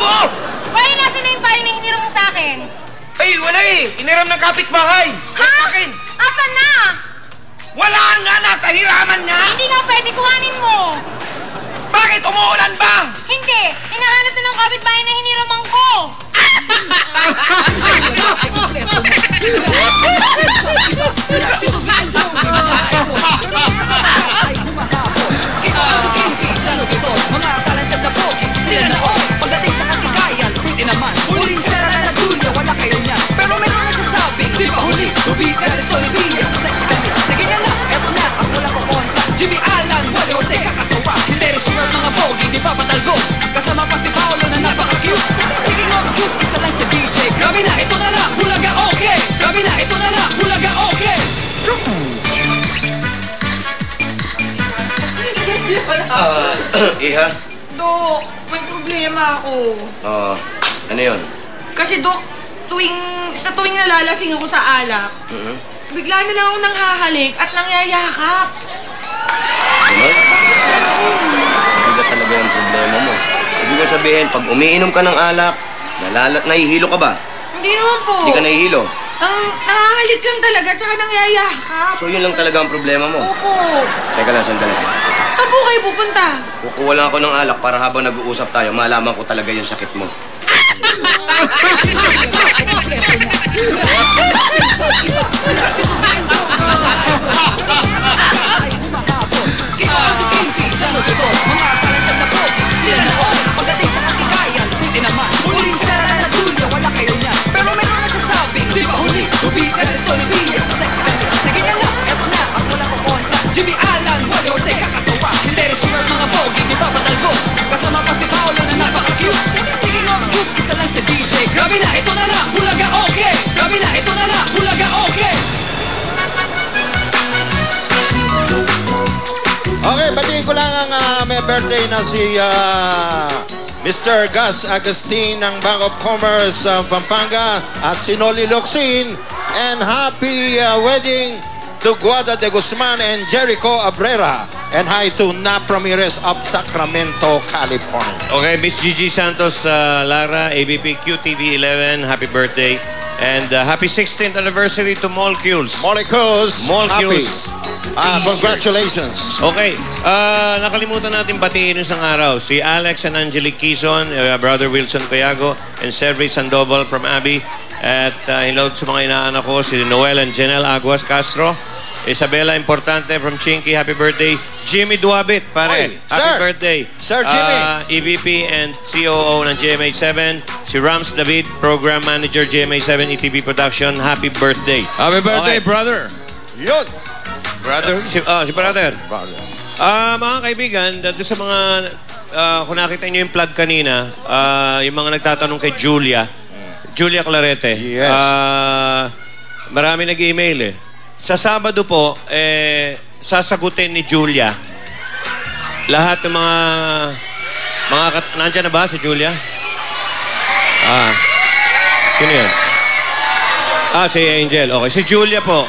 mo! Pay, nasa na yung pay na hiniram mo sa akin? Ay, wala eh. Hiniram ng kapitbahay. Ha? Akin. Asan na? Wala nga, nasa hiraman niya. Hindi nga pwede, kuhanin mo. Bakit umuulan ba? Hindi, hinahanap na ng kapitbahay na hiniraman ko. Mga talentad na po, sila na o. Pagdating sa katigayan, pwede naman. Huling sila na Julia, wala kayo niya. Pero meron nagsasabing, di ba huli? Ruby, Carlson, Villa, sexy kami. Sige na nga, eto na, ang wala ko kontra. Jimmy Alan, Wally Jose, kakatawa. Si Terry Sugar, mga pogi, di pa patalgo. Kasama pa si Paolo na napaka-cute. Speaking of cute, isa lang si DJ. Grabe na, ito na lang, hulaga okay. Grabe na, ito na lang, hulaga okay. Iha? Dok, may problema ako. Ano yun? Kasi Dok, sa tuwing nalalasing ako sa alak, bigla na lang ako nang hahalik at nangyayakap. Ano? Hindi talaga yung problema mo. Ibig mo sabihin, pag umiinom ka ng alak, nahihilo ka ba? Hindi naman po. Hindi ka nahihilo? Nangahalik lang talaga at saka nangyayakap. So yun lang talaga ang problema mo? Opo. Teka lang, sandali. Saan po kayo pupunta? Kukuha lang ako ng alak para habang nag-uusap tayo, malaman ko talaga yung sakit mo. Mga talentad na po, sila na o. Pagdating sa katigayan, pwede naman. Huling sila na Julia, wala kayo niya. Pero meron nagsasabing, di ba huli? Ruby, Carlson, Villa, sexy kami. Sige na nga, eto na, ang wala ko kontra. Jimmy Alan, Wally Jose, kakatawa. Si Terry Sugar, mga pogi, di pa patalgo. Kasama pa si Paolo na napaka-cute. Speaking of cute, isa lang si DJ. Grabe na, ito na lang, hulaga okay. Grabe na, ito na lang, hulaga okay. Okay, batiin ko lang ang may birthday na si Mr. Gus Agustin ng Bank of Commerce Pampanga at si Noli Locsin. And happy wedding to Guada de Guzman and Jericho Abrera. And hi to Nap Ramirez of Sacramento, California. Okay, Miss Gigi Santos, Lara, ABP QTV 11, happy birthday. And happy 16th anniversary to Molecules. Molecules. Molecules. Congratulations. Okay, nakalimutan natin batiin isang araw. Si Alex and Angelique Quezon, Brother Wilson Coyago, and Servi Sandoval from Abby. At hello sa mga inaanak ko, si Noel and Janelle Aguas Castro. Isabella Importante from Chinky, happy birthday. Jimmy Duabit, pare, happy birthday. Sir Jimmy. EVP and COO ng GMA7. Si Rams David, Program Manager GMA7 ETV Production, happy birthday. Happy birthday, brother. Yun. Brother? Si brother. Mga kaibigan, doon sa mga, kung nakita niyo yung plug kanina, yung mga nagtatanong kay Julia Clarete. Yes. Marami nag-email eh. Sa Sabado po, sasagutin ni Julia lahat ng mga nandyan na ba si Julia? Sino yan? Si Angel. Okay, si Julia po.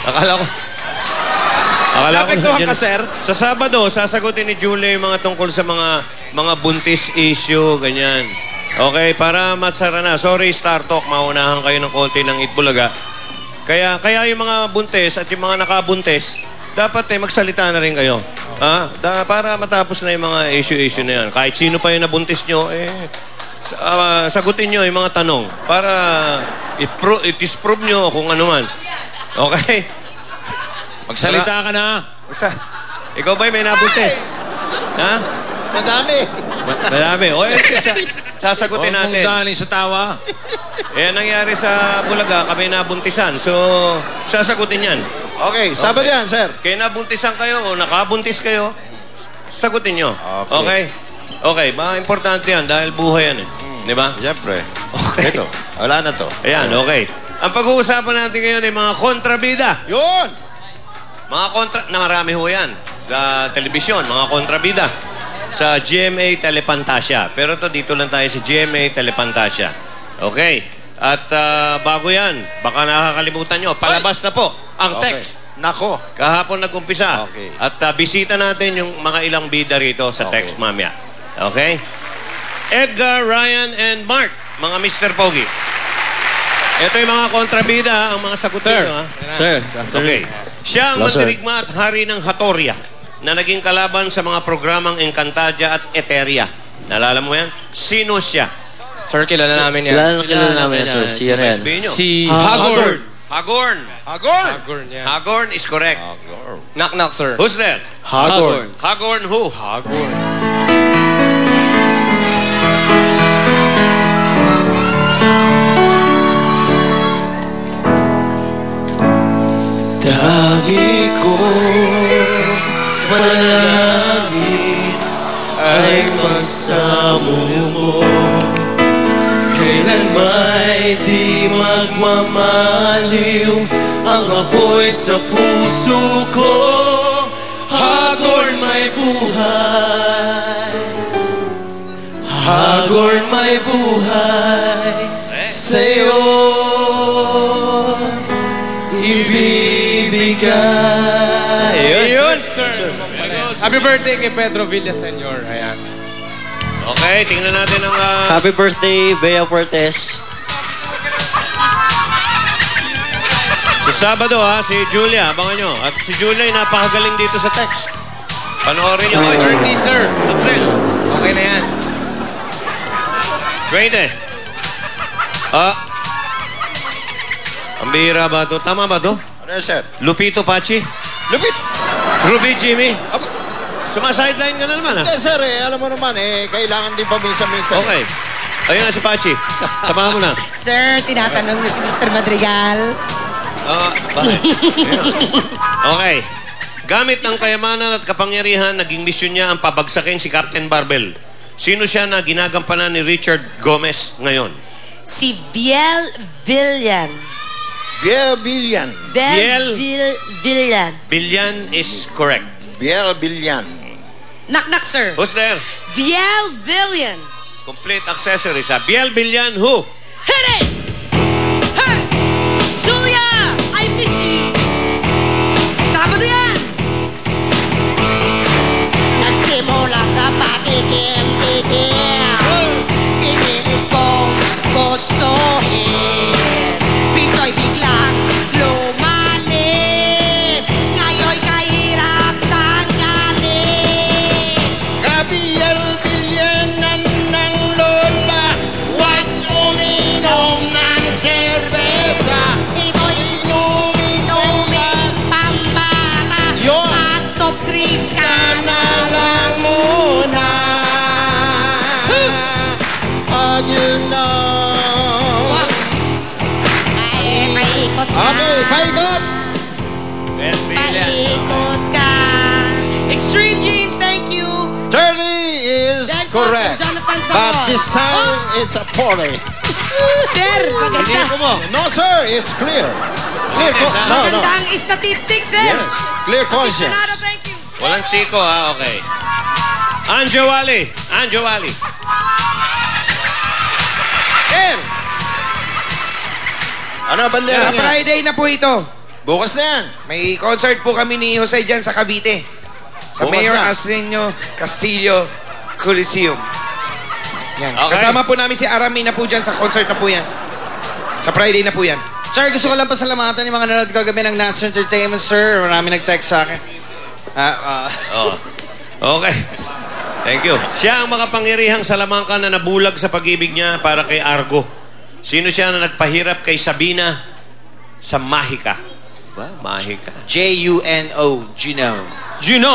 Akala ko Napektuhan ka, sir? Sa Sabado, sasagutin ni Julia yung mga tungkol sa mga buntis issue, ganyan. Okay, para matsara na. Sorry, Star Talk, maunahan kayo ng konti ng Itbulaga. Kaya yung mga buntis at yung mga nakabuntis, dapat magsalita na rin kayo. Para matapos na yung mga issue na yan. Kahit sino pa yung nabuntis nyo, sagutin nyo yung mga tanong para i-disprove nyo kung ano man. Okay? Magsalita ka na. Ikaw ba may nabuntis? Ha? Madami. O, sasagutin natin. Huwag mong sa tawa. Nangyari sa Bulaga, kami nabuntisan. So, sasagutin yan. Okay, Sabado yan, sir. Kaya nabuntisan kayo o nakabuntis kayo, sagutin nyo. Okay? Okay, importante yan dahil buhay yan eh. Di ba? Siyempre. Okay. Ito, wala na to. Ayan, okay. Ang pag-uusapan natin ngayon ay mga kontrabida. Yun! Mga na marami ho yan. Sa telebisyon, mga kontrabida. Sa GMA Telepantasya. Pero dito lang tayo sa GMA Telepantasya. Okay. At bago yan, baka nakakalimutan nyo, palabas na po ang text. Nako. Kahapon nag-umpisa. Okay. At bisita natin yung mga ilang bida rito sa text mamaya. Okay? Edgar, Ryan, and Mark. Mga Mr. Pogi. Ito yung mga kontrabida, ang mga sagot Sir. nyo. Sir. Okay. Siya ang mandirigma at hari ng Hatoria na naging kalaban sa mga programang Encantadia at Eteria. Naalala mo yan? Sino siya? Sir, kilala namin yan. Kilala namin yan, sir. Si yan. Sabihin nyo. Si Hagorn. Hagorn. Hagorn, yan. Hagorn is correct. Knock, sir. Who's that? Hagorn. Hagorn who? Hagorn. Lagi ko manalangin ay masamo mo. Kailan may di magmamaliw ang apoy sa puso ko. Hagorn may buhay, Hagorn may buhay sa'yo ibibigay. Ayun, sir. Happy birthday kay Pedro Villaseñor. Ayan. Okay, tingnan natin ang... Happy birthday, Bea Portes. Sa Sabado si Julia, abangan nyo. At si Julia ay napakagaling dito sa text. Panoorin nyo. 30, sir. Okay na yan. 20. Ang bihira ba ito? Tama ba ito? Ano yan, sir? Lupito Pachi? Lupit! Ruby Jimmy? Sumasideline ka na naman, Eh, sir, alam mo naman, kailangan din paminsan-minsan. Okay. Ayun na si Pachi. Samahan mo na. Sir, tinatanong niyo si Mr. Madrigal. Bakit? Okay. Gamit ng kayamanan at kapangyarihan, naging misyon niya ang pabagsakin si Captain Barbell. Sino siya na ginagampanan ni Richard Gomez ngayon? Si Biel Villan. Biel Villan. Villan. Villan is correct. Biel Villan. Knock, sir. Who's there? Biel Villan. Complete accessories. Biel Villan who? Hit it! Hey! Julia! I miss you! Sabado yan! Nagsimula sa patikim-tikim. Pinilit kong gustuhin. Piso'y biglang lumalim. Ngayon'y kahirap tanggalin. Kabiel Villanan ng lola, huwag uminom ng serbesa. Ito'y Inom may pambata. Yun. At soft drinks ka na lang muna. And you know. Ay, paikot ka. Okay, paikot. Biel Villan. Paikot ka. Extreme Jeans, thank you. 30 is Thank you, correct. Sir Jonathan Saron. But this time, it's a 40. Sir, maganda. No, sir, it's clear. Clear. No. Maganda ang statistics, sir. Yes, clear conscience. Aficionado, thank you. Walang siko, okay. Anjo Wally. Sir! Ano ang bandera niya? Friday na po ito. Bukas na yan. May concert po kami ni Jose dyan sa Cavite. Sa Bukas Mayor na. Arsenio Castillo Coliseum. Yan. Okay. Kasama po namin si Arami na po dyan sa concert na po yan. Sa Friday na po yan. Sir, gusto ko lang pasalamatan yung mga nanonood kagabi ng Nats Entertainment, sir. Marami nag-text sa akin. Okay. Thank you. Siya ang makapangyarihang salamangka na nabulag sa pag-ibig niya para kay Argo. Sino siya na nagpahirap kay Sabina sa Mahika? Ba? Mahika. Juno.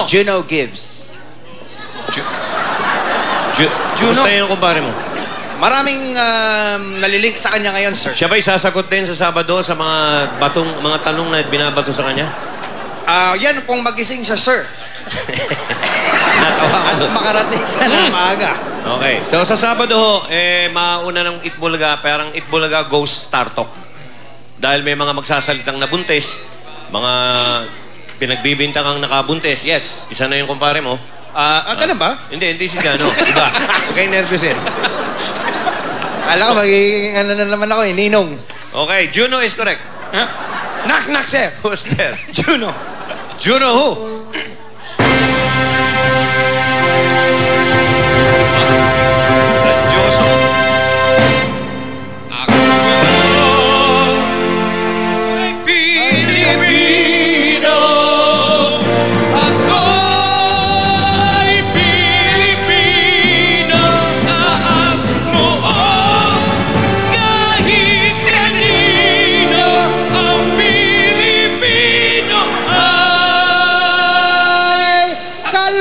Juno Gibbs. Kumusta yung kumpare mo? Maraming nalilink sa kanya ngayon, sir. Siya ba'y sasagot din sa Sabado sa mga tanong na binabato sa kanya? Yan, kung magising siya, sir. Natawa At ko. makarating siya na maaga. Okay. So sa Sabado ho, mauna ng Itbulaga, parang Itbulaga goes Star Talk. Dahil may mga magsasalitang nabuntis, mga pinagbibintang ang nakabuntis. Yes. Isa na yung kumpare mo. Ganun ba? Hindi si Gano. Iba. Okay, nervousin. Alam ko, magiging ano na naman ako, Ninong. Okay, Juno is correct. Knock, sir. Who's there? Juno. Juno who?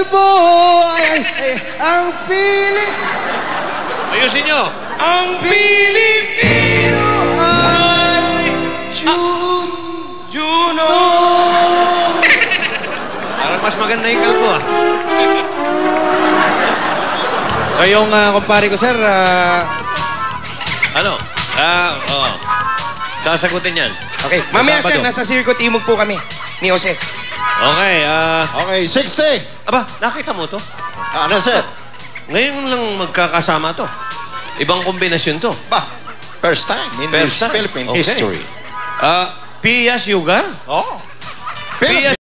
kalbo ay ang pili. Ayusin nyo. Ang Pilipino ay Juno. Parang mas maganda yung kalbo, ah. So yung kumpare ko, sir, Ano? Sasagutin yan. Okay. Mamaya, Sabado. sir, nasa Circuit Imog po kami. Ni Jose. Okay, Okay, 60. Aba, nakita mo to? Ano, sir? Ngayon lang magkakasama to. Ibang kombinasyon to. Bah, first time in First time. Philippine Okay. history. Pia Sugar? Oh. Pia